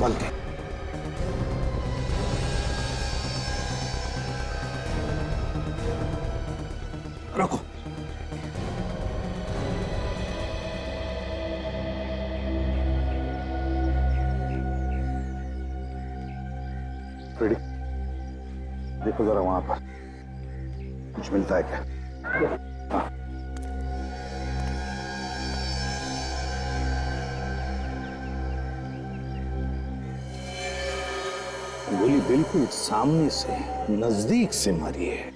संभल के। रखो। रेडी? देखो जरा वहां पर कुछ मिलता है क्या? हाँ। गोली बिल्कुल सामने से, नजदीक से मारी है।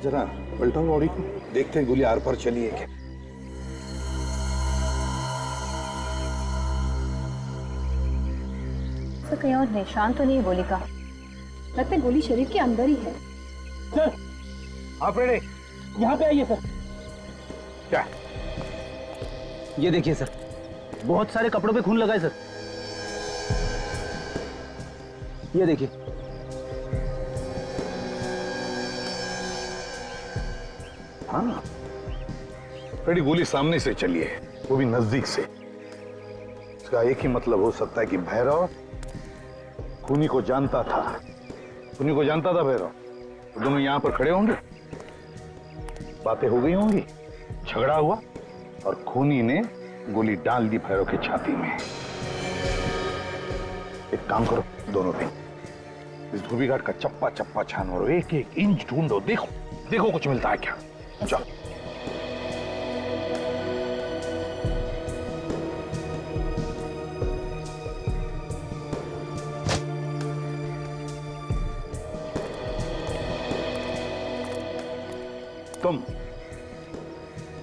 जरा पलटाओ बॉडी को, देखते हैं गोली आर पार चली है क्या। सर कहीं और निशान तो नहीं है गोली का। लगता है गोली शरीर के अंदर ही है। सर आप रेडी? यहाँ पे आइए सर। क्या? ये देखिए सर, बहुत सारे कपड़ों पे खून लगा है सर। ये देखिए। हाँ, रेडी गोली सामने से चली है, वो भी नजदीक से। इसका एक ही मतलब हो सकता है कि भैरव खूनी को जानता था। खूनी को जानता था भैरव। तो दोनों यहां पर खड़े होंगे, बातें हो गई होंगी, झगड़ा हुआ और खूनी ने गोली डाल दी भैरव की छाती में। एक काम करो दोनों भी, इस धोबी घाट का चप्पा चप्पा छानो, एक एक इंच ढूंढो, देखो देखो कुछ मिलता है क्या। चलो।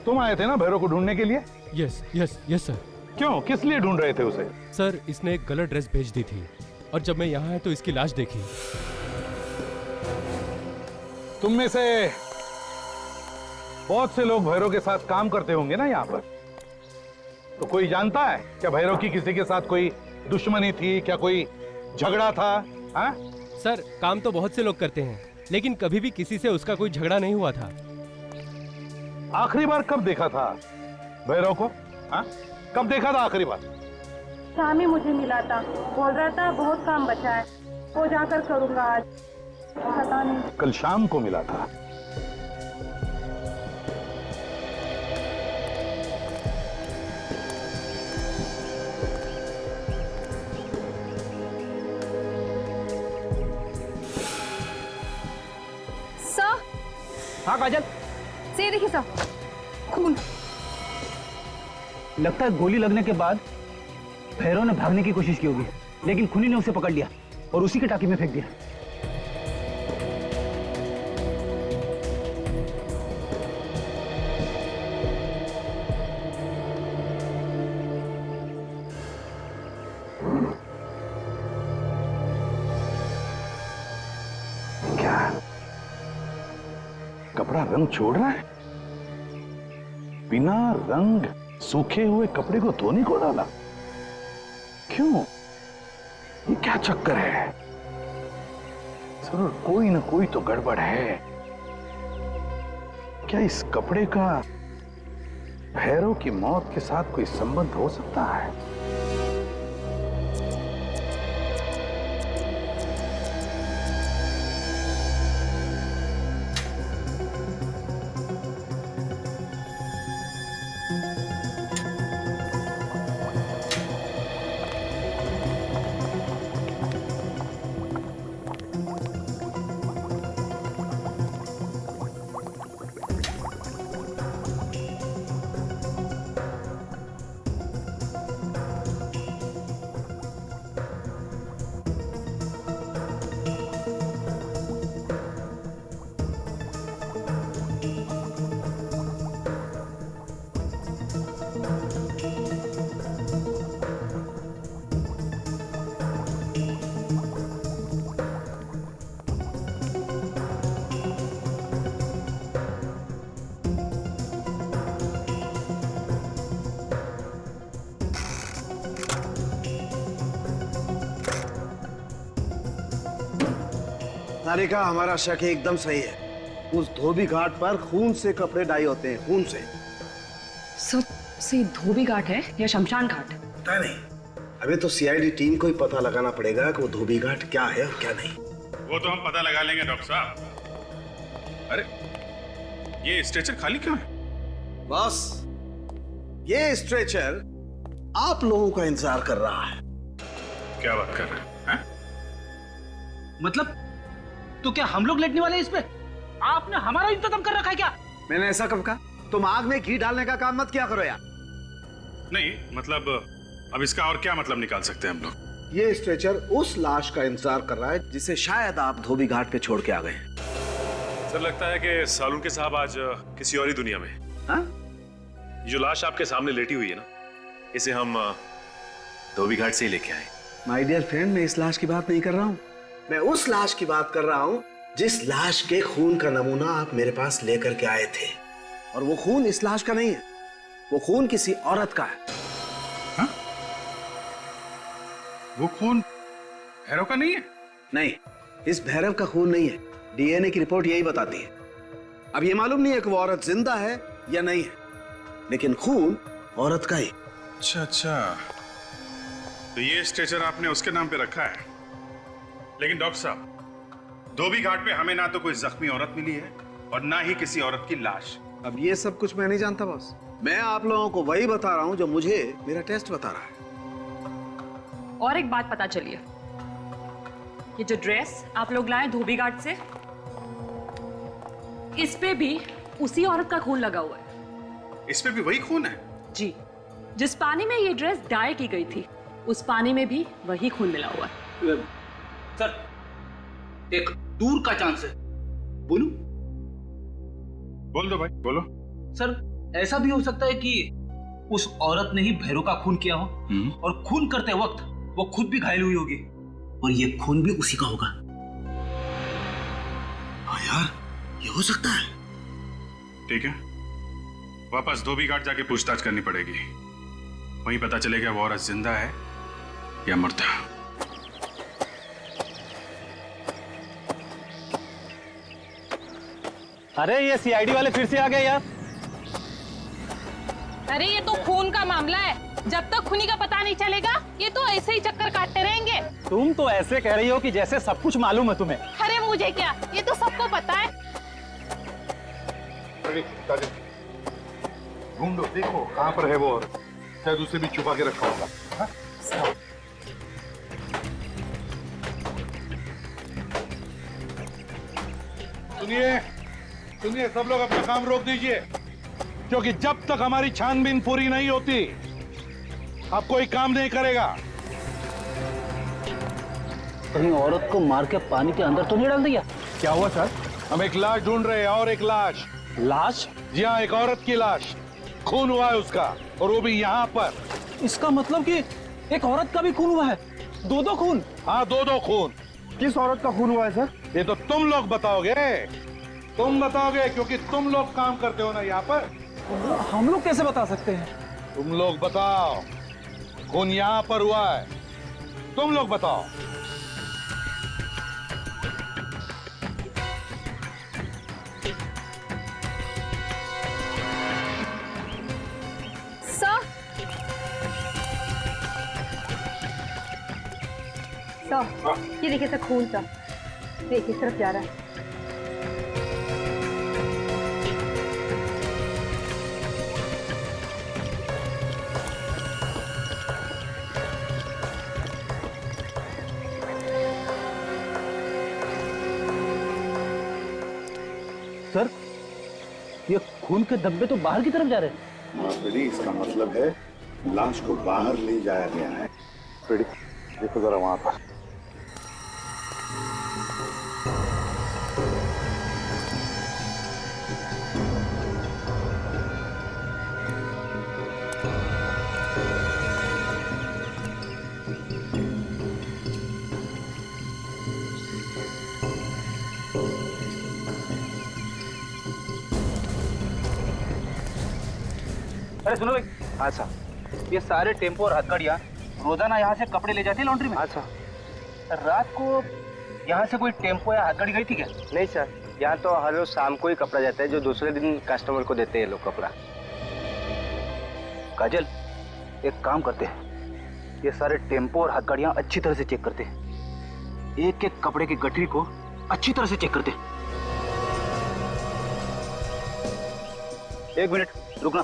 तुम आए थे ना भैरव को ढूंढने के लिए? Yes yes yes sir. क्यों, किस लिए ढूंढ रहे थे उसे? सर इसने एक गलत ड्रेस भेज दी थी और जब मैं यहाँ आया तो इसकी लाश देखी। तुम में से बहुत से लोग भैरव के साथ काम करते होंगे ना यहाँ पर, तो कोई जानता है क्या भैरव की किसी के साथ कोई दुश्मनी थी क्या, कोई झगड़ा था? हाँ? सर काम तो बहुत से लोग करते हैं, लेकिन कभी भी किसी से उसका कोई झगड़ा नहीं हुआ था। आखिरी बार कब देखा था भैरव को? हाँ? कब देखा था आखिरी बार? शाम ही मुझे मिला था, बोल रहा था बहुत काम बचा है, वो जाकर करूंगा आज। पता नहीं। कल शाम को मिला था। सर हाँ काजल, से देखिए सर, खून। लगता है गोली लगने के बाद भैरव ने भागने की कोशिश की होगी, लेकिन खूनी ने उसे पकड़ लिया और उसी के टाकी में फेंक दिया। क्या कपड़ा रंग छोड़ रहा है? बिना रंग सूखे हुए कपड़े को धोने को डाला? क्यों? ये क्या चक्कर है? जरूर कोई ना कोई तो गड़बड़ है। क्या इस कपड़े का भैरव की मौत के साथ कोई संबंध हो सकता है? सारिका, हमारा शक एकदम सही है। उस धोबी घाट पर खून से कपड़े डाई होते हैं, खून से। सर से धोबी घाट है या शमशान घाट? पता नहीं, अबे तो सीआईडी टीम को ही पता लगाना पड़ेगा कि वो धोबी घाट क्या है और क्या नहीं। वो तो हम पता लगा लेंगे डॉक्टर साहब। अरे ये स्ट्रेचर खाली क्यों है? बस ये स्ट्रेचर आप लोगों का इंतजार कर रहा है। क्या बात कर रहे हैं? मतलब तो क्या हम लोग लेटने वाले हैं इस पे? आपने हमारा इंतजाम कर रखा है क्या? मैंने ऐसा कब कहा? तुम आग में घी डालने का काम मत किया करो यार। नहीं मतलब अब इसका और क्या मतलब निकाल सकते हैं हम लोग? ये स्ट्रेचर उस लाश का इंतजार कर रहा है जिसे शायद आप धोबी घाट पे छोड़ के आ गए। सर लगता है कि सालून के साहब आज किसी और ही दुनिया में। हाँ? ये जो लाश आपके सामने लेटी हुई है ना, इसे हम धोबी घाट से ही लेके आए। माय डियर फ्रेंड, मैं इस लाश की बात नहीं कर रहा हूँ। मैं उस लाश की बात कर रहा हूँ जिस लाश के खून का नमूना आप मेरे पास लेकर के आए थे। और वो खून इस लाश का नहीं है, वो खून किसी औरत का है। हाँ? वो खून भैरव का नहीं है? नहीं, इस भैरव का खून नहीं है। डीएनए की रिपोर्ट यही बताती है। अब ये मालूम नहीं है कि वो औरत जिंदा है या नहीं है, लेकिन खून औरत का ही। अच्छा अच्छा, तो ये स्ट्रेचर आपने उसके नाम पे रखा है। लेकिन डॉक्टर साहब, धोबी घाट पे हमें ना तो कोई जख्मी औरत मिली है और ना ही किसी औरत की लाश। अब ये सब कुछ मैं नहीं जानता बॉस। मैं आप लोगों को वही बता रहा हूं जो मुझे मेरा टेस्ट बता रहा है। और एक बात पता चली है, ये जो ड्रेस आप लोग लाए धोबी घाट से, इस पे भी उसी औरत का खून लगा हुआ है। इस पे भी वही खून है? जी, जिस पानी में ये ड्रेस डाई की गई थी उस पानी में भी वही खून मिला हुआ है। सर एक दूर का चांस है, बोलूं? बोल दो भाई, बोलो। सर ऐसा भी हो सकता है कि उस औरत ने ही भैरव का खून किया हो और खून करते वक्त वो खुद भी घायल हुई होगी और ये खून भी उसी का होगा। हाँ यार, ये हो सकता है। ठीक है, वापस धोबी घाट जाके पूछताछ करनी पड़ेगी। वहीं पता चलेगा वो औरत जिंदा है या मरता। अरे ये सीआईडी वाले फिर से आ गए यार। अरे ये तो खून का मामला है, जब तक खूनी का पता नहीं चलेगा ये तो ऐसे ही चक्कर काटते रहेंगे। तुम तो ऐसे कह रही हो कि जैसे सब कुछ मालूम है तुम्हें। अरे मुझे क्या, ये तो सबको पता है। ढूंढो, देखो कहाँ पर है वो औरत। शायद उसे भी छुपा के रखा होगा। हाँ? सुनिए सुनिए, सब लोग अपना काम रोक दीजिए, क्योंकि जब तक हमारी छानबीन पूरी नहीं होती आप कोई काम नहीं करेगा। कहीं औरत को मार के पानी के अंदर तो नहीं डाल दिया? क्या हुआ सर? हम एक लाश ढूंढ रहे हैं, और एक लाश। लाश? जी हाँ, एक औरत की लाश। खून हुआ है उसका, और वो भी यहाँ पर। इसका मतलब कि एक औरत का भी खून हुआ है? दो खून? हाँ, दो खून। किस औरत का खून हुआ है सर? ये तो तुम लोग बताओगे, तुम बताओगे, क्योंकि तुम लोग काम करते हो ना यहाँ पर। हम लोग कैसे बता सकते हैं? तुम लोग बताओ, खून यहाँ पर हुआ है, तुम लोग बताओ। ये देखिए सर, खून सा देखिए इस तरफ जा रहा है। सर ये खून के धब्बे तो बाहर की तरफ जा रहे हैं। हाँ फ्रेडी, इसका मतलब है लाश को बाहर ले जाया गया है। फ्रेडी देखो जरा वहां पर। अरे सुनो भाई। अच्छा, ये सारे टेम्पो और हथकड़ियाँ रोजाना यहाँ से कपड़े ले जाती है लॉन्ड्री में? अच्छा, रात को यहाँ से कोई टेम्पो या हथकड़ी गई थी क्या? नहीं सर, यहाँ तो हर रोज शाम को ही कपड़ा जाता है, जो दूसरे दिन कस्टमर को देते हैं लोग कपड़ा। काजल, एक काम करते हैं, ये सारे टेम्पो और हथकड़ियां अच्छी तरह से चेक करते। एक एक कपड़े की गठरी को अच्छी तरह से चेक करते। एक मिनट रुकना।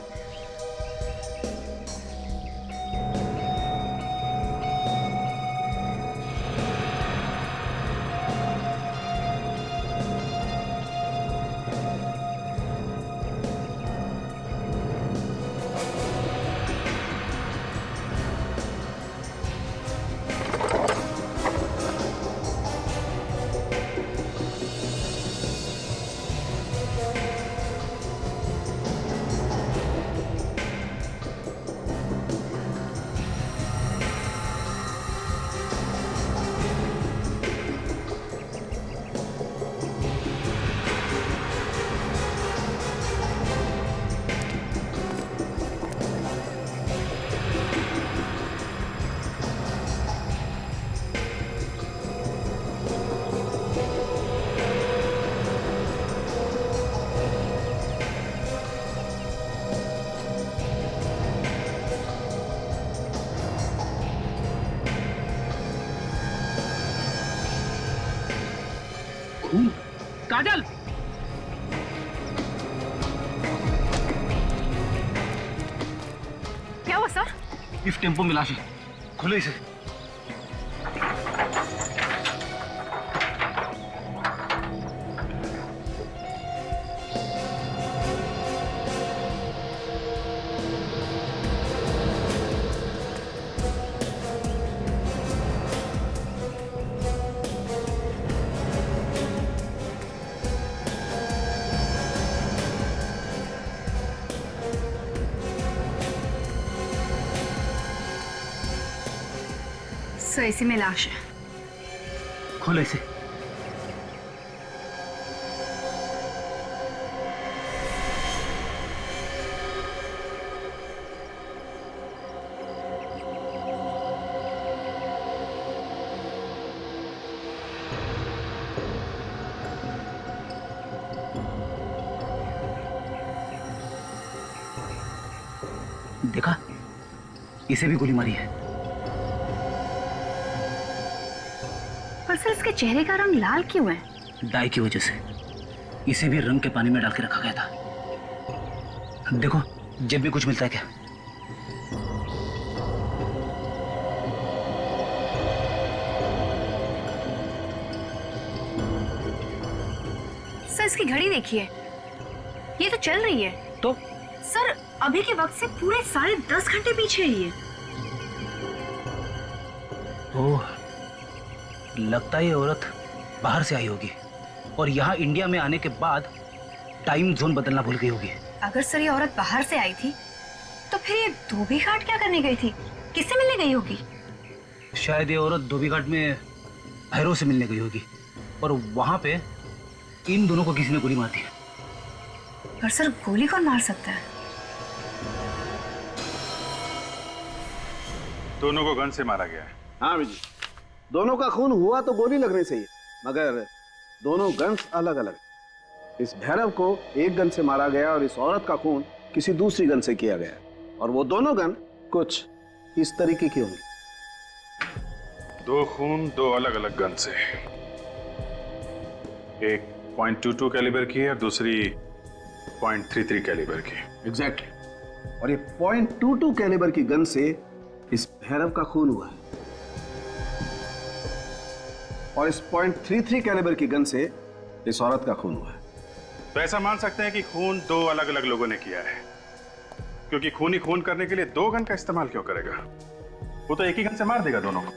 काजल, क्या हुआ सर? इस टेम्पो में लाश है, खुले इसे। सर इसी में लाश है। खोलो इसे। देखा, इसे भी गोली मारी है। पर सर इसके चेहरे का रंग लाल क्यों है? डाई की वजह से। इसे भी रंग के पानी में डाल के रखा गया था। देखो, जेब में कुछ मिलता है क्या? सर इसकी घड़ी देखिए, ये तो चल रही है। तो सर अभी के वक्त से पूरे 10.5 घंटे पीछे है ये। ओह, लगता है ये औरत बाहर से आई होगी और यहाँ इंडिया में आने के बाद टाइम जोन बदलना भूल गई होगी। अगर सर ये औरत बाहर से आई थी तो फिर ये धोबी घाट क्या करने गई थी? किससे मिलने गई होगी? शायद ये औरत धोबी घाट में भैरव से मिलने गई होगी और वहां पे इन दोनों को किसी ने गोली मार दी। पर सर गोली कौन मार सकता है? दोनों को गन से मारा गया है। हाँ जी, दोनों का खून हुआ तो गोली लगने से ही, मगर दोनों गन्स अलग अलग। इस भैरव को एक गन से मारा गया और इस औरत का खून किसी दूसरी गन से किया गया, और वो दोनों गन कुछ इस तरीके की होंगी। दो खून दो अलग अलग गन से, एक .22 कैलिबर की है और दूसरी .33 कैलिबर की। एग्जैक्टली। और ये .22 कैलिबर की गन से इस भैरव का खून हुआ है और इस .33 कैलिबर की गन से इस औरत का खून हुआ है। तो ऐसा मान सकते हैं कि खून दो अलग अलग लोगों ने किया है, क्योंकि खूनी खून करने के लिए दो गन का इस्तेमाल क्यों करेगा? वो तो एक ही गन से मार देगा दोनों को।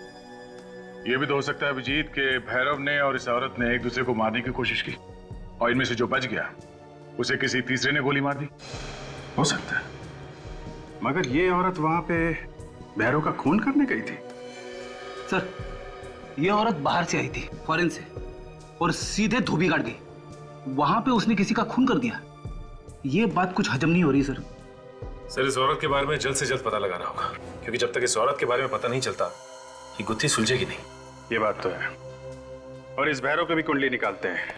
ये भी तो हो सकता है अभिजीत के भैरव ने और इस औरत ने एक दूसरे को मारने की कोशिश की और इनमें से जो बच गया उसे किसी तीसरे ने गोली मार दी। हो सकता है, मगर ये औरत वहां पे भैरव का खून करने गई थी। सर, ये औरत बाहर से आई थी फॉरेन से और सीधे धोबी घाट गई, वहां पे उसने किसी का खून कर दिया। ये बात कुछ हजम नहीं हो रही सर। सर, इस औरत के बारे में जल्द से जल्द पता लगाना होगा, क्योंकि जब तक इस औरत के बारे में पता नहीं चलता ये गुत्थी सुलझेगी नहीं। ये बात तो है। और इस भैरव की भी कुंडली निकालते हैं,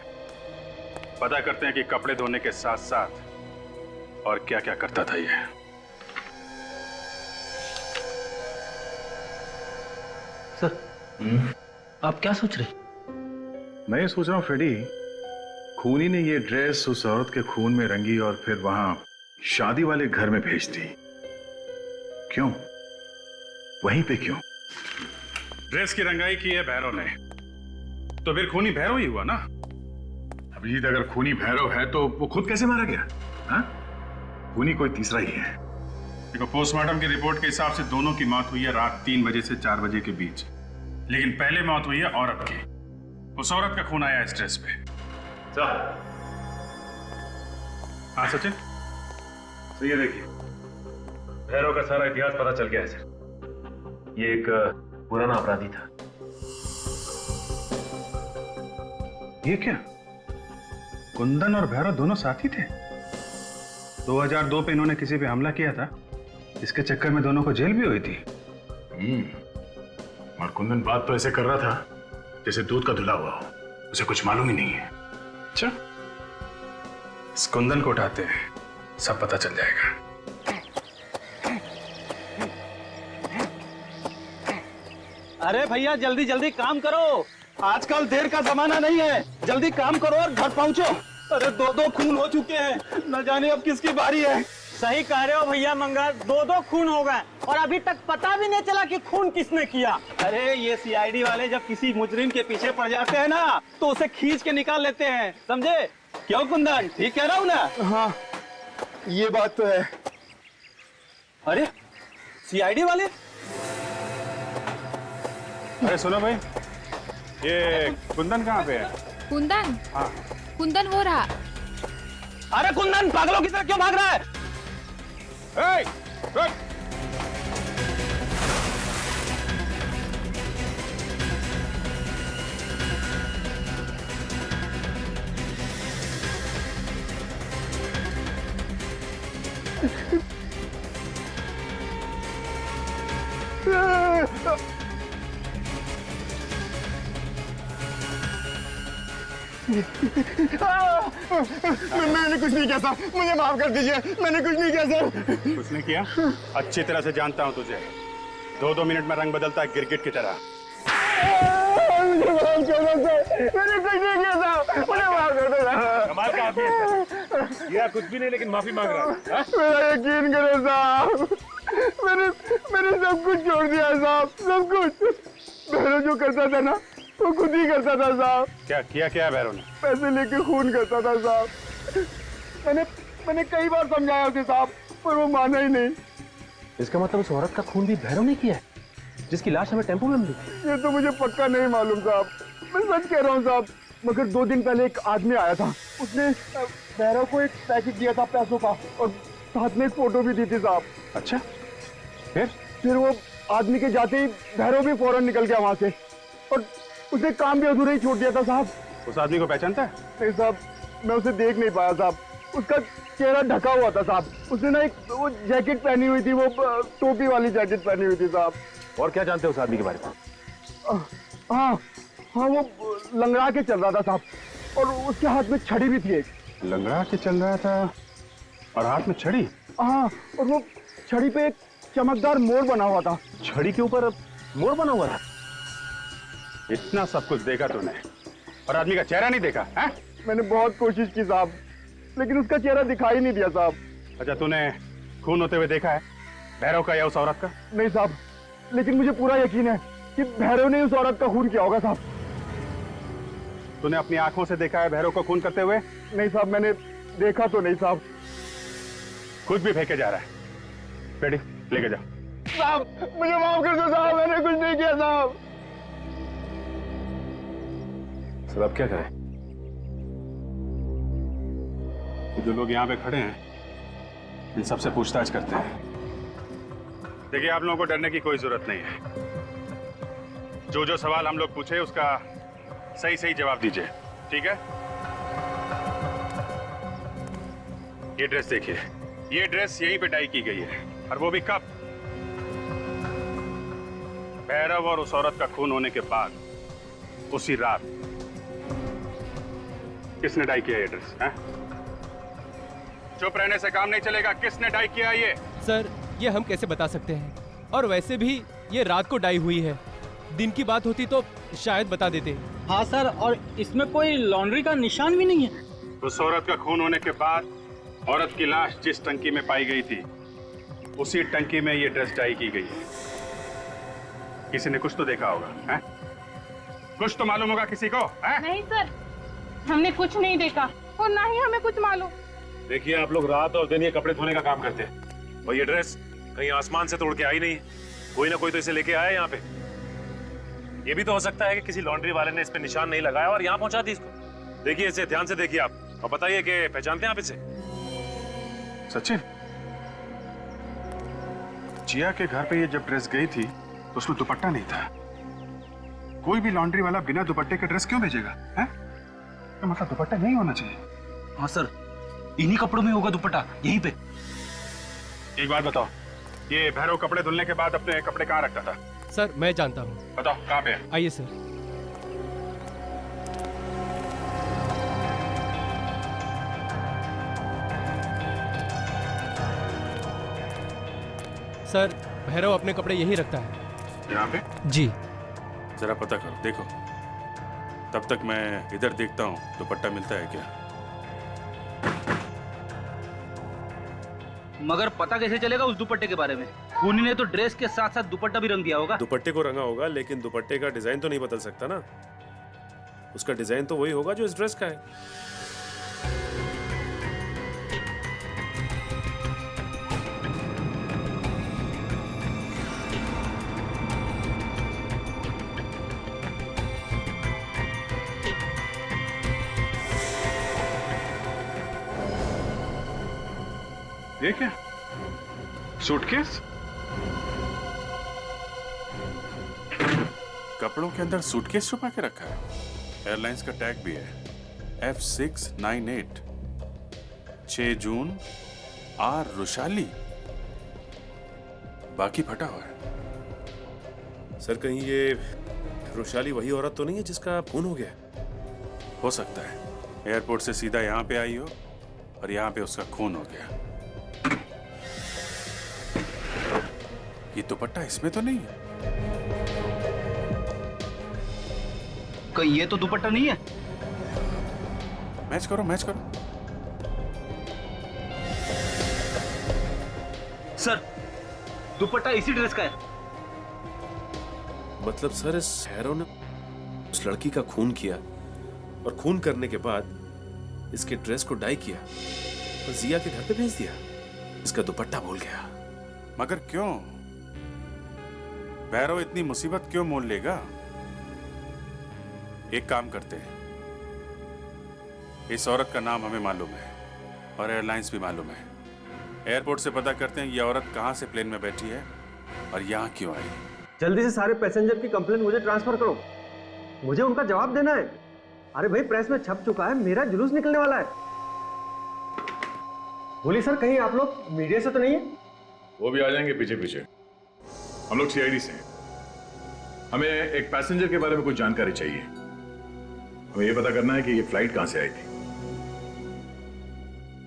पता करते हैं कि कपड़े धोने के साथ साथ और क्या क्या करता था ये। सर आप क्या सोच रहे? मैं ये सोच रहा हूँ फ्रेडी, खूनी ने ये ड्रेस उस औरत के खून में रंगी और फिर वहां शादी वाले घर में भेज दी। क्यों? वहीं पे क्यों? ड्रेस की रंगाई की है भैरव ने, तो फिर खूनी भैरव ही हुआ ना। अभिजीत, अगर खूनी भैरव है तो वो खुद कैसे मारा गया? हाँ? खूनी कोई तीसरा ही है। देखो, पोस्टमार्टम की रिपोर्ट के हिसाब से दोनों की मौत हुई है रात 3 बजे से 4 बजे के बीच, लेकिन पहले मौत हुई है औरत की। उस औरत का खून आया इस ड्रेस पे। हाँ सचिन, तो ये देखिए, भैरव का सारा इतिहास पता चल गया है सर। ये एक पुराना अपराधी था। ये क्या? कुंदन और भैरव दोनों साथी थे? 2002 पे इन्होंने किसी पे हमला किया था, इसके चक्कर में दोनों को जेल भी हुई थी। और कुंदन बात तो ऐसे कर रहा था जैसे दूध का धुला हुआ हो, उसे कुछ मालूम ही नहीं है। अच्छा, इस कुंदन को उठाते हैं, सब पता चल जाएगा। अरे भैया जल्दी जल्दी काम करो, आजकल देर का जमाना नहीं है। जल्दी काम करो और घर पहुंचो। अरे 2 खून हो चुके हैं, न जाने अब किसकी बारी है। सही कह रहे हो भैया मंगल, 2 खून हो गए और अभी तक पता भी नहीं चला कि खून किसने किया। अरे ये सीआईडी वाले जब किसी मुजरिम के पीछे पड़ जाते हैं ना तो उसे खींच के निकाल लेते हैं, समझे? क्यों कुंदन, ठीक कह रहा हूँ ना? हाँ ये बात तो है। अरे सीआईडी वाले? अरे सुनो भाई, ये कुंदन कहाँ पे है? कुंदन? हाँ कुंदन वो रहा। अरे कुंदन पागलों की तरह क्यों भाग रहा है? Hey! Good! मैंने कुछ नहीं किया सर, मुझे माफ कर दीजिए, मैंने कुछ नहीं किया सर। कुछ नहीं किया? अच्छी तरह से जानता हूं तुझे। 2-2 मिनट में रंग बदलता है गिरगिट की तरह। मुझे माफ कर दो सर, मैंने कुछ नहीं किया सर, मुझे माफ कर दो सर। कमाल का आदमी है सर, किया कुछ भी नहीं लेकिन माफी मांग रहा है। मेरा यकीन करो साहब, मैंने सब कुछ छोड़ दिया साहब, सब कुछ। भैरव जो करता था ना वो खुद ही करता था साहब। क्या है भैरव ने? पैसे लेके खून करता था साहब। मैंने कई बार समझाया उसे साहब, पर वो माना ही नहीं। इसका मतलब उस औरत का खून भी भैरव ने किया है, जिसकी लाश हमें टेम्पो में मिली? ये तो मुझे पक्का नहीं मालूम साहब, मैं सच कह रहा हूँ साहब। मगर 2 दिन पहले एक आदमी आया था, उसने भैरव को एक पैकेट दिया था पैसों का और साथ में एक फोटो भी दी थी साहब। अच्छा, फिर वो आदमी के जाते ही भैरव भी फौरन निकल गया वहां से और उसने काम भी अधूरा ही छोड़ दिया था साहब। उस आदमी को पहचानता है? नहीं साहब, मैं उसे देख नहीं पाया साहब, उसका चेहरा ढका हुआ था साहब। उसने ना एक वो जैकेट पहनी हुई थी, वो टोपी वाली जैकेट पहनी हुई थी साहब। और क्या जानते हो उस आदमी के बारे में? हाँ, वो लंगड़ा के चल रहा था साहब और उसके हाथ में छड़ी भी थी एक। लंगड़ा के चल रहा था और हाथ में छड़ी? हाँ, और वो छड़ी पे एक चमकदार मोर बना हुआ था। छड़ी के ऊपर मोर बना हुआ था? इतना सब कुछ देखा तूने और आदमी का चेहरा नहीं देखा है? मैंने बहुत कोशिश की साहब, लेकिन उसका चेहरा दिखाई नहीं दिया साहब। अच्छा, तूने खून होते हुए देखा है भैरव का या उस औरत का? नहीं साहब, लेकिन मुझे पूरा यकीन है कि भैरव ने उस औरत का खून किया होगा साहब। तूने अपनी आंखों से देखा है भैरव को खून करते हुए? नहीं साहब, मैंने देखा तो नहीं साहब। खुद भी फेंके जा रहा है। रेडी, लेके जा। साहब मुझे माफ कर दो साहब, मैंने कुछ नहीं किया साहब। सर अब क्या करें? जो लोग यहाँ पे खड़े हैं इन सबसे पूछताछ करते हैं। देखिए, आप लोगों को डरने की कोई जरूरत नहीं है। जो सवाल हम लोग पूछे उसका सही जवाब दीजिए, ठीक है? ये ड्रेस देखिए, ये ड्रेस यहीं पे डाई की गई है, और वो भी कब? भैरव और उस औरत का खून होने के बाद, उसी रात। किसने डाई किया ये ड्रेस? हैं? चुप रहने से काम नहीं चलेगा। किसने डाई किया ये? सर, ये हम कैसे बता सकते हैं? और वैसे भी ये रात को डाई हुई है, दिन की बात होती तो शायद बता देते। हाँ सर, और इसमें कोई लॉन्ड्री का निशान भी नहीं है। उस औरत का खून होने के बाद औरत की लाश जिस टंकी में पाई गई थी उसी टंकी में ये ड्रेस डाई की गई है। किसी ने कुछ तो देखा होगा, हैं? कुछ तो मालूम होगा किसी को, हैं? नहीं सर, हमने कुछ नहीं देखा और ना ही हमें कुछ मालूम। देखिए, आप लोग रात और दिन ये कपड़े धोने का काम करते हैं और ये ड्रेस कहीं आसमान से तोड़ के आई नहीं है। कोई ना कोई तो इसे लेके आया यहाँ पे। ये भी तो हो सकता है कि किसी लॉन्ड्री वाले ने इस पे निशान नहीं लगाया और यहाँ पहुंचा दी इसको। देखिए इसे, ध्यान से देखिए आप, और बताइए कि पहचानते हैं आप इसे? सचिन, जिया के घर पे ये जब ड्रेस गई थी तो उसमें दुपट्टा नहीं था। कोई भी लॉन्ड्री वाला बिना दुपट्टे के ड्रेस क्यों भेजेगा, हैं? तो मतलब दुपट्टा नहीं होना चाहिए। हाँ सर, इन्हीं कपड़ों में होगा दुपट्टा, यहीं पे। एक बात बताओ, ये भैरव कपड़े धुलने के बाद अपने कपड़े कहाँ रखता था? सर मैं जानता हूँ। बताओ कहाँ पे है? आइए सर। सर भैरव अपने कपड़े यहीं रखता है। यहाँ पे? जी। जरा पता करो, देखो। तब तक मैं इधर देखता हूँ दुपट्टा मिलता है क्या। मगर पता कैसे चलेगा उस दुपट्टे के बारे में? खूनी ने तो ड्रेस के साथ साथ दुपट्टा भी रंग दिया होगा। दुपट्टे को रंगा होगा, लेकिन दुपट्टे का डिजाइन तो नहीं बदल सकता ना। उसका डिजाइन तो वही होगा जो इस ड्रेस का है। ये क्या? सूटकेस? कपड़ों के अंदर सूटकेस छुपा के रखा है। एयरलाइंस का टैग भी है, F698, 6 जून, आर रुशाली। बाकी फटा हुआ है। सर कहीं ये रुशाली वही औरत तो नहीं है जिसका खून हो गया? हो सकता है एयरपोर्ट से सीधा यहाँ पे आई हो और यहाँ पे उसका खून हो गया। ये दुपट्टा इसमें तो नहीं है। कहीं ये तो दुपट्टा नहीं है? मैच करो, मैच करो। सर दुपट्टा इसी ड्रेस का है। मतलब सर इस हैरो ने उस लड़की का खून किया और खून करने के बाद इसके ड्रेस को डाई किया और जिया के घर पे भेज दिया। इसका दुपट्टा भूल गया। मगर क्यों? भैरव इतनी मुसीबत क्यों मोल लेगा? एक काम करते हैं, इस औरत का नाम हमें मालूम है और एयरलाइंस भी मालूम है। एयरपोर्ट से पता करते हैं ये औरत कहां से प्लेन में बैठी है और यहां क्यों आई। जल्दी से सारे पैसेंजर की कंप्लेंट मुझे ट्रांसफर करो, मुझे उनका जवाब देना है। अरे भाई प्रेस में छप चुका है, मेरा जुलूस निकलने वाला है। बोलिए सर, कहीं आप लोग मीडिया से तो नहीं है? वो भी आ जाएंगे पीछे पीछे। हम लोग सीआईडी से हैं। हमें एक पैसेंजर के बारे में कुछ जानकारी चाहिए। हमें ये पता करना है कि ये फ्लाइट कहां से आई थी।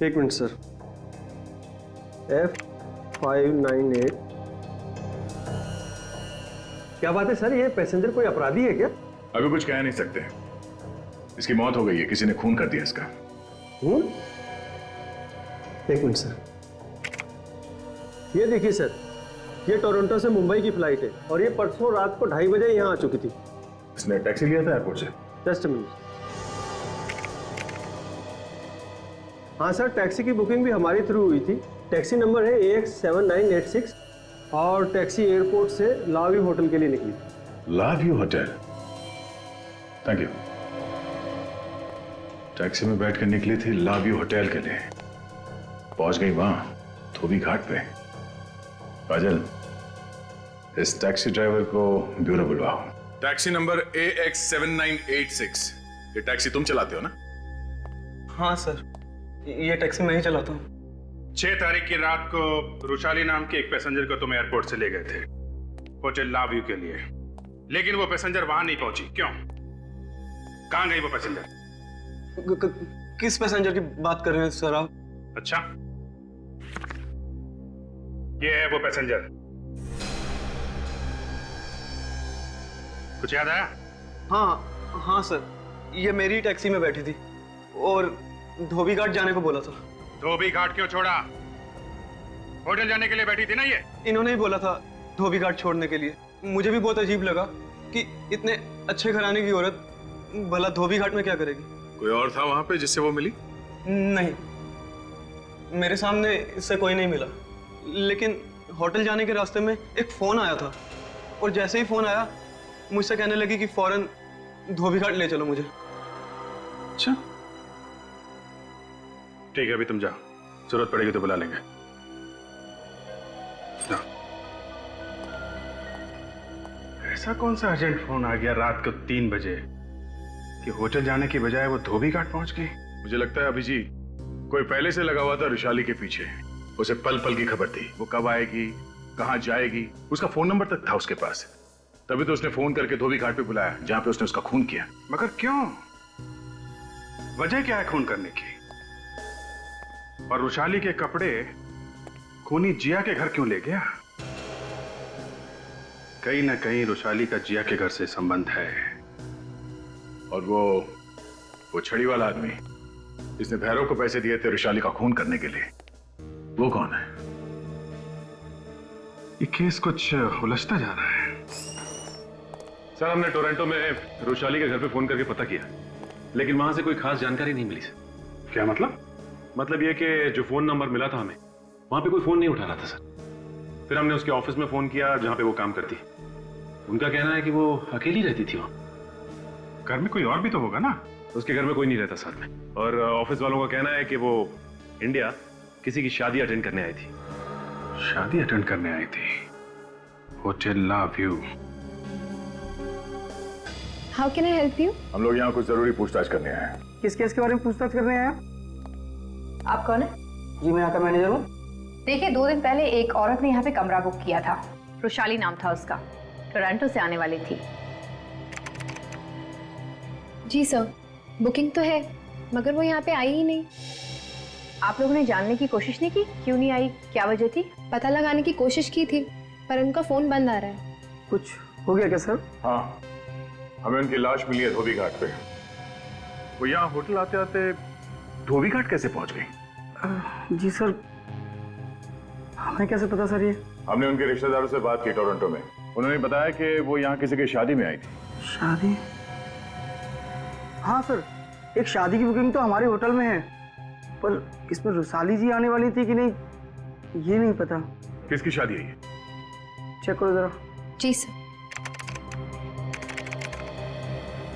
एक मिनट सर। F598। क्या बात है सर, ये पैसेंजर कोई अपराधी है क्या? अभी कुछ कह नहीं सकते। इसकी मौत हो गई है, किसी ने खून कर दिया इसका। खून? एक मिनट सर, ये देखिए सर, ये टोरंटो से मुंबई की फ्लाइट है और ये परसों रात को 2:30 बजे यहाँ आ चुकी थी। इसने टैक्सी लिया था एयरपोर्ट से? Just a minute. हाँ सर, टैक्सी की बुकिंग भी हमारी थ्रू हुई थी। टैक्सी नंबर है AX7986 और टैक्सी एयरपोर्ट से लाव्यू होटल के लिए निकली। लाव्यू होटल? Thank you. टैक्सी में बैठकर निकली थी लाव्यू होटल के लिए, पहुंच गई वहां धोबी घाट पे। काजल, इस टैक्सी ड्राइवर को ब्यूरो बुलवाओ। Taxi number AX7986। ये टैक्सी तुम चलाते हो ना? हाँ सर, ये टैक्सी मैं ही चलाता हूँ। 6 तारीख की रात को रुशाली नाम के एक पैसेंजर को तुम एयरपोर्ट से ले गए थे होटल लाव्यू के लिए, लेकिन वो पैसेंजर वहां नहीं पहुंची। क्यों? कहां गई वो पैसेंजर? किस पैसेंजर की बात कर रहे हैं सर आप? अच्छा, ये है वो पैसेंजर। कुछ याद आया? हाँ हाँ सर, ये मेरी टैक्सी में बैठी थी और धोबी घाट जाने को बोला था। धोबी घाट क्यों छोड़ा? होटल जाने के लिए बैठी थी ना ये? इन्होंने ही बोला था धोबी घाट छोड़ने के लिए। मुझे भी बहुत अजीब लगा कि इतने अच्छे घराने की औरत भला धोबी घाट में क्या करेगी। कोई और था वहां पे जिससे वो मिली? नहीं, मेरे सामने इससे कोई नहीं मिला, लेकिन होटल जाने के रास्ते में एक फोन आया था और जैसे ही फोन आया मुझसे कहने लगी कि फौरन धोबी घाट ले चलो मुझे। अच्छा ठीक है, अभी तुम जाओ, जरूरत पड़ेगी तो बुला लेंगे। जाओ। ऐसा कौन सा अर्जेंट फोन आ गया रात को 3 बजे कि होटल जाने की बजाय वो धोबी घाट पहुंच गई? मुझे लगता है अभी कोई पहले से लगा हुआ था रुशाली के पीछे। उसे पल पल की खबर थी, वो कब आएगी, कहां जाएगी, उसका फोन नंबर तक था उसके पास। तभी तो उसने फोन करके धोबी घाट पे बुलाया जहां पे उसने उसका खून किया। मगर क्यों? वजह क्या है खून करने की? और रुशाली के कपड़े खूनी जिया के घर क्यों ले गया? कहीं ना कहीं रुशाली का जिया के घर से संबंध है। और वो छड़ी वाला आदमी जिसने भैरव को पैसे दिए थे रुशाली का खून करने के लिए, वो कौन है? ये केस कुछ उलझता जा रहा है। सर, हमने टोरंटो में रुशाली के घर पे फोन करके पता किया, लेकिन वहां से कोई खास जानकारी नहीं मिली सर। क्या मतलब? मतलब ये कि जो फोन नंबर मिला था हमें, वहां पे कोई फोन नहीं उठा रहा था सर। फिर हमने उसके ऑफिस में फोन किया जहां पे वो काम करती। उनका कहना है कि वो अकेली रहती थी वहां। घर में कोई और भी तो होगा ना? उसके घर में कोई नहीं रहता साथ में। और ऑफिस वालों का कहना है कि वो इंडिया किसी की शादी अटेंड करने आई थी। शादी अटेंड करने आई थी? Hotel love you. How can I help you? हम लोग यहाँ कुछ जरूरी पूछताछ करने आए हैं। किस केस के बारे में पूछताछ करने आए? आप कौन है? जी, मैं यहाँ का मैनेजर हूँ। देखिए, 2 दिन पहले एक औरत ने यहाँ पे कमरा बुक किया था। रुशाली नाम था उसका, टोरंटो से आने वाली थी। जी सर, बुकिंग तो है, मगर वो यहाँ पे आई ही नहीं। आप लोगों ने जानने की कोशिश नहीं की क्यों नहीं आई, क्या वजह थी? पता लगाने की कोशिश की थी, पर उनका फोन बंद आ रहा है। कुछ हो गया क्या सर? हाँ, हमें उनकी लाश मिली है धोबी घाट पे। वो यहाँ होटल आते आते धोबी घाट कैसे पहुंच गई? जी सर, हमें कैसे पता सर? ये हमने उनके रिश्तेदारों से बात की टोरंटो में। उन्होंने बताया कि वो यहाँ किसी की शादी में आई थी। शादी? हाँ सर, एक शादी की बुकिंग तो हमारे होटल में है, पर इसमें रुशाली जी आने वाली थी कि नहीं ये नहीं पता। किसकी शादी है ये? चेक करो जरा। जी सर,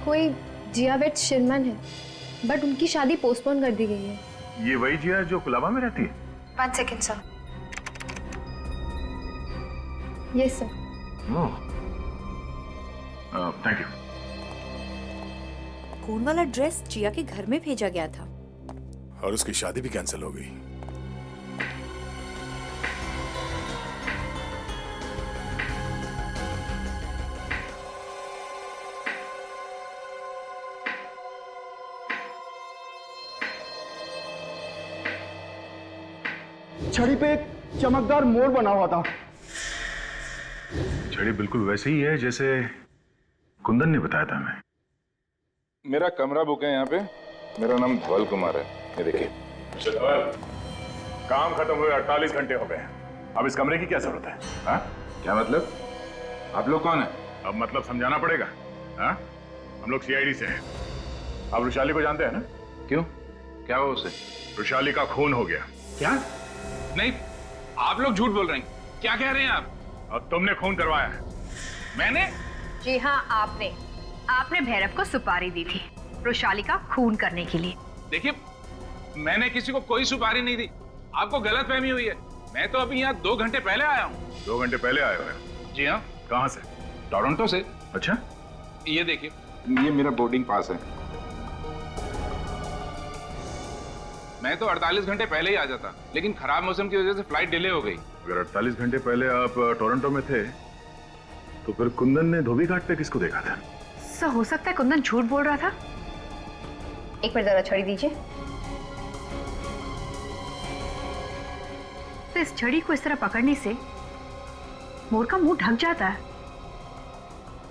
कोई जियावेट शिरमन है, बट उनकी शादी पोस्टपोन कर दी गई है। ये वही जिया जो कुलाबा में रहती है? 1 second sir. Yes sir. Thank you. खून वाला ड्रेस जिया के घर में भेजा गया था और उसकी शादी भी कैंसिल हो गई। छड़ी पे एक चमकदार मोड़ बना हुआ था। छड़ी बिल्कुल वैसे ही है जैसे कुंदन ने बताया था हमें। मेरा कमरा बुक है यहाँ पे। मेरा नाम धवल कुमार है। ये देखिए। काम खत्म हुए 48 घंटे हो गए। अब इस कमरे की क्या जरूरत है? हाँ? क्या मतलब? आप लोग कौन है? अब मतलब समझाना पड़ेगा। हाँ? हम लोग सीआईडी से हैं। आप रुशाली को जानते हैं ना? क्यों? क्या हुआ उसे? रुशाली का खून हो गया। क्या? नहीं, आप लोग झूठ बोल रहे हैं। क्या कह रहे हैं आप? अब तुमने खून करवाया है। मैंने? जी हाँ, आपने भैरव को सुपारी दी थी रुशाली का खून करने के लिए। देखिए, मैंने किसी को कोई सुपारी नहीं दी। आपको गलतफहमी हुई है। मैं तो अभी यहाँ 2 घंटे पहले आया हूँ। 2 घंटे पहले आए हो? जी हाँ। कहाँ से? टोरंटो से। अच्छा, ये देखिए, ये मेरा बोर्डिंग पास है। मैं तो 48 घंटे पहले ही आ जाता, लेकिन खराब मौसम की वजह से फ्लाइट डिले हो गई। अगर 48 घंटे पहले आप टोरंटो में थे तो फिर कुंदन ने धोबी घाट पे किसको देखा था? सर, हो सकता है कुंदन झूठ बोल रहा था। एक बार जरा छड़ी दीजिए। तो इस छड़ी को इस तरह पकड़ने से मोर का मुंह ढक जाता है,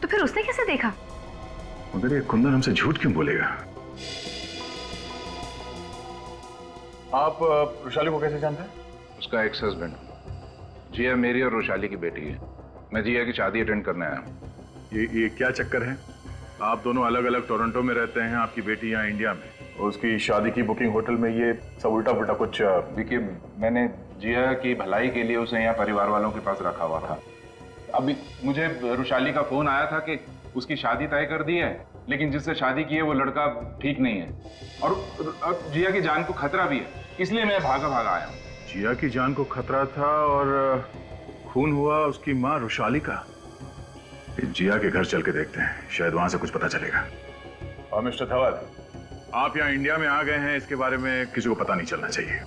तो फिर उसने कैसे देखा? मगर ये कुंदन हमसे झूठ क्यों बोलेगा? आप रोशाली को कैसे जानते हैं? उसका एक्स हस्बैंड। जिया मेरी और रोशाली की बेटी है। मैं जिया की शादी अटेंड करने आया हूँ। ये क्या चक्कर है? आप दोनों अलग अलग टोरंटो में रहते हैं, आपकी बेटी यहाँ इंडिया में। उसकी शादी की बुकिंग होटल में, ये सब उल्टा पुल्टा कुछ। देखिए, मैंने जिया की भलाई के लिए उसे यहाँ परिवार वालों के पास रखा हुआ था। अभी मुझे रोशाली का फोन आया था कि उसकी शादी तय कर दी है, लेकिन जिससे शादी की है वो लड़का ठीक नहीं है और अब जिया की जान को खतरा भी है, इसलिए मैं भागा आया हूँ। जिया की जान को खतरा था और खून हुआ उसकी माँ रोशाली का। जिया के घर चल के देखते हैं, शायद वहां से कुछ पता चलेगा। और मिस्टर धवल, आप यहाँ इंडिया में आ गए हैं, इसके बारे में किसी को पता नहीं चलना चाहिए।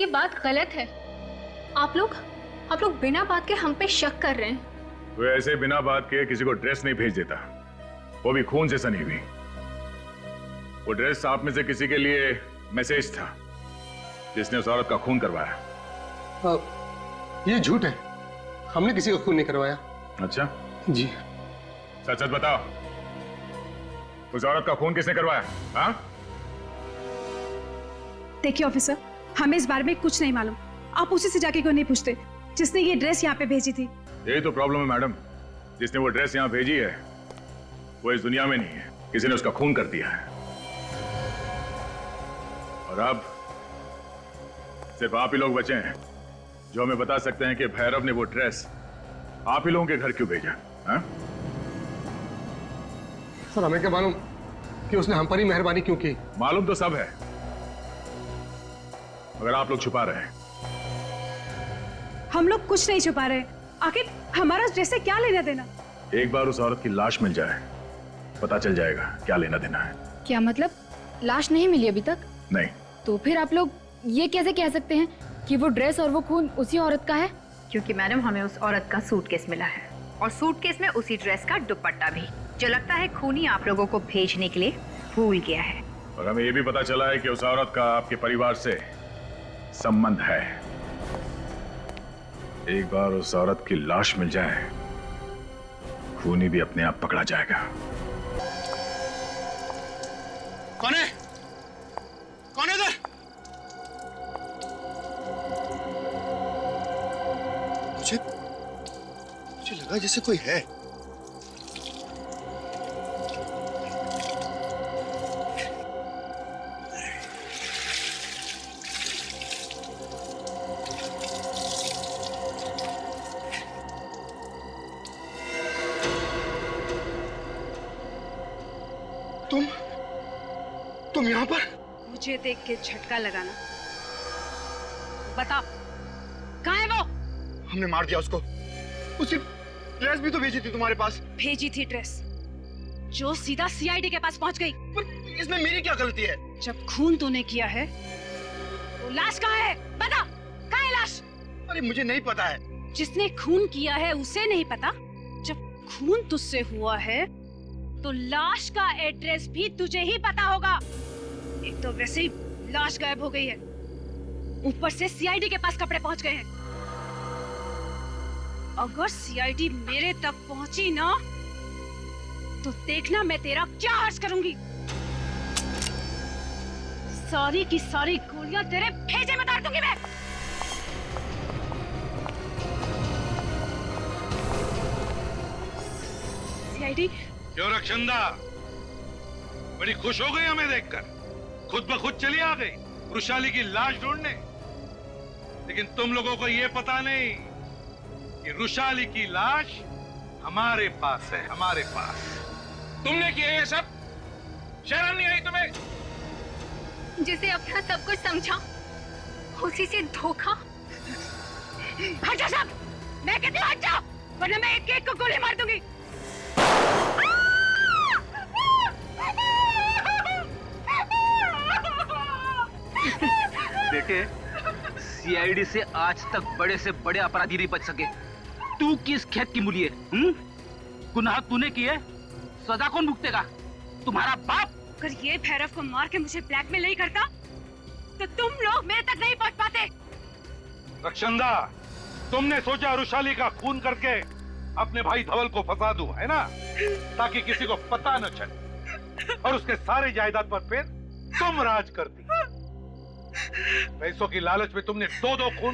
ये बात गलत है। आप लोग बिना बात के हम पे शक कर रहे हैं। वो ऐसे बिना बात के किसी को ड्रेस नहीं भेज देता, वो भी खून से सनी हुई। वो ड्रेस आप में से किसी के लिए मैसेज था जिसने उस औरत का खून करवाया। ये झूठ है, हमने किसी का खून नहीं करवाया। अच्छा जी। सच सच बताओ, उस औरत का खून किसने करवाया? हाँ? देखिए ऑफिसर, हमें इस बारे में कुछ नहीं मालूम। आप उसी से जाके क्यों नहीं पूछते जिसने ये ड्रेस यहाँ पे भेजी थी? यही तो प्रॉब्लम है मैडम, जिसने वो ड्रेस यहाँ भेजी है वो इस दुनिया में नहीं है, किसी ने उसका खून कर दिया है। और अब सिर्फ आप ही लोग बचे हैं जो हमें बता सकते हैं कि भैरव ने वो ड्रेस आप ही लोगों के घर क्यों भेजा। हाँ? सर, हमें क्या मालूम कि उसने हम पर ही मेहरबानी क्यों की? मालूम तो सब है, मगर आप लोग छुपा रहे हैं। हम लोग कुछ नहीं छुपा रहे। आखिर हमारा ड्रेस से क्या लेना देना? एक बार उस औरत की लाश मिल जाए, पता चल जाएगा क्या लेना देना है। क्या मतलब? लाश नहीं मिली अभी तक? नहीं। तो फिर आप लोग ये कैसे कह सकते हैं कि वो ड्रेस और वो खून उसी औरत का है? क्योंकि मैडम, हमें उस औरत का सूटकेस मिला है और सूटकेस में उसी ड्रेस का दुपट्टा भी, जो लगता है खूनी आप लोगों को भेजने के लिए भूल गया है। और हमें यह भी पता चला है कि उस औरत का आपके परिवार से संबंध है। एक बार उस औरत की लाश मिल जाए, खूनी भी अपने आप पकड़ा जाएगा। कौन है? कौन है इधर? मुझे लगा जैसे कोई है। तुम यहाँ पर? मुझे देख के झटका लगाना। बता, कहाँ है वो? हमने मार दिया उसको। उसकी ड्रेस भी तो भेजी थी तुम्हारे पास। भेजी थी ड्रेस जो सीधा सीआईडी के पास पहुंच गई। पर इसमें मेरी क्या गलती है? जब खून तूने किया है तो लाश कहाँ है? बता, कहाँ है लाश? अरे मुझे नहीं पता है। जिसने खून किया है उसे नहीं पता? जब खून तुझसे हुआ है तो लाश का एड्रेस भी तुझे ही पता होगा। एक तो वैसे ही लाश गायब हो गई है, ऊपर से सीआईडी के पास कपड़े पहुंच गए हैं। अगर सीआईडी मेरे तक पहुंची ना तो देखना मैं तेरा क्या हर्ष करूंगी। सारी की सारी गोलियां तेरे भेजे में डाल दूंगी मैं। सीआईडी। क्यों रक्षंदा, बड़ी खुश हो गई हमें देखकर? खुद ब खुद चली आ गई वृषाली की लाश ढूंढने। लेकिन तुम लोगों को यह पता नहीं कि वृषाली की लाश हमारे पास है, हमारे पास। तुमने किया ये सब? शर्म नहीं आई तुम्हें? जिसे अपना सब कुछ समझा उसी से धोखा। हट जा सब, मैं कहती हूँ हट जाओ, वरना मैं एक एक को गोली मार दूंगी। बेटे, सीआईडी से आज तक बड़े से बड़े अपराधी नहीं बच सके। तू किस खेत की मूली है? गुनाह तूने किए, सजा कौन भुगतेगा? तुम्हारा बाप। अगर ये भैरव को मार के मुझे ब्लैकमेल नहीं करता तो तुम लोग मेरे तक नहीं पहुंच पाते। रक्षंदा, तुमने सोचा रुशाली का खून करके अपने भाई धवल को फंसा दूं, है ना, ताकि किसी को पता न चले और उसके सारे जायदाद पर फिर तुम राज करती। पैसों की लालच में तुमने दो खून